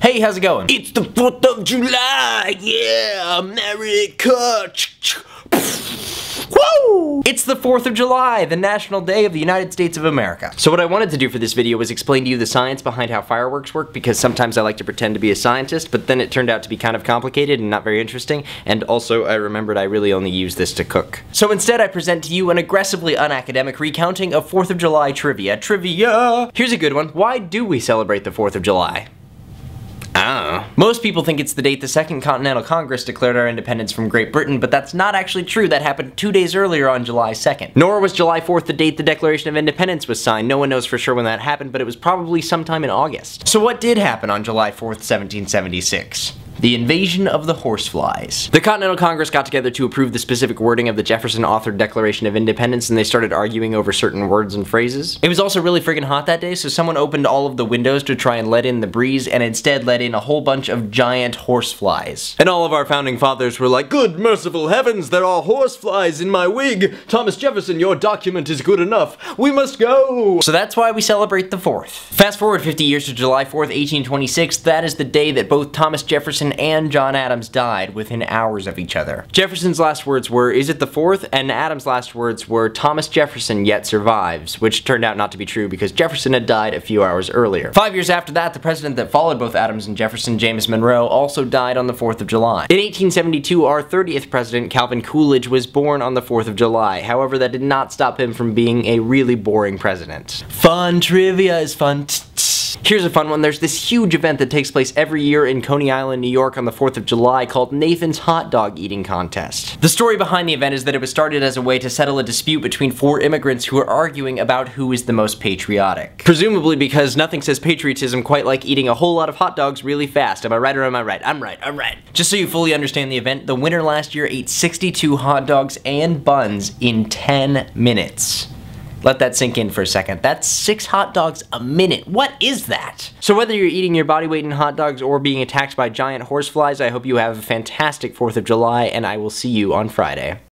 Hey, how's it going? It's the 4th of July, yeah, America. Woo! It's the 4th of July, the National Day of the United States of America. So what I wanted to do for this video was explain to you the science behind how fireworks work, because sometimes I like to pretend to be a scientist, but then it turned out to be kind of complicated and not very interesting, and also I remembered I really only use this to cook. So instead I present to you an aggressively unacademic recounting of 4th of July trivia. Here's a good one. Why do we celebrate the 4th of July? Most people think it's the date the Second Continental Congress declared our independence from Great Britain, but that's not actually true. That happened 2 days earlier on July 2nd. Nor was July 4th the date the Declaration of Independence was signed. No one knows for sure when that happened, but it was probably sometime in August. So what did happen on July 4th, 1776? The invasion of the horseflies. The Continental Congress got together to approve the specific wording of the Jefferson-authored Declaration of Independence, and they started arguing over certain words and phrases. It was also really friggin' hot that day, so someone opened all of the windows to try and let in the breeze, and instead let in a whole bunch of giant horseflies. And all of our founding fathers were like, "Good merciful heavens, there are horseflies in my wig! Thomas Jefferson, your document is good enough. We must go!" So that's why we celebrate the 4th. Fast forward 50 years to July 4th, 1826, that is the day that both Thomas Jefferson and John Adams died within hours of each other. Jefferson's last words were, "Is it the 4th?" and Adams' last words were, "Thomas Jefferson yet survives," which turned out not to be true because Jefferson had died a few hours earlier. 5 years after that, the president that followed both Adams and Jefferson, James Monroe, also died on the 4th of July. In 1872, our 30th president, Calvin Coolidge, was born on the 4th of July. However, that did not stop him from being a really boring president. Fun trivia is fun. Here's a fun one. There's this huge event that takes place every year in Coney Island, New York on the 4th of July called Nathan's Hot Dog Eating Contest. The story behind the event is that it was started as a way to settle a dispute between 4 immigrants who were arguing about who is the most patriotic. Presumably because nothing says patriotism quite like eating a whole lot of hot dogs really fast. Am I right or am I right? I'm right, I'm right. Just so you fully understand the event, the winner last year ate 62 hot dogs and buns in 10 minutes. Let that sink in for a second. That's 6 hot dogs a minute. What is that? So whether you're eating your body weight in hot dogs or being attacked by giant horseflies, I hope you have a fantastic 4th of July, and I will see you on Friday.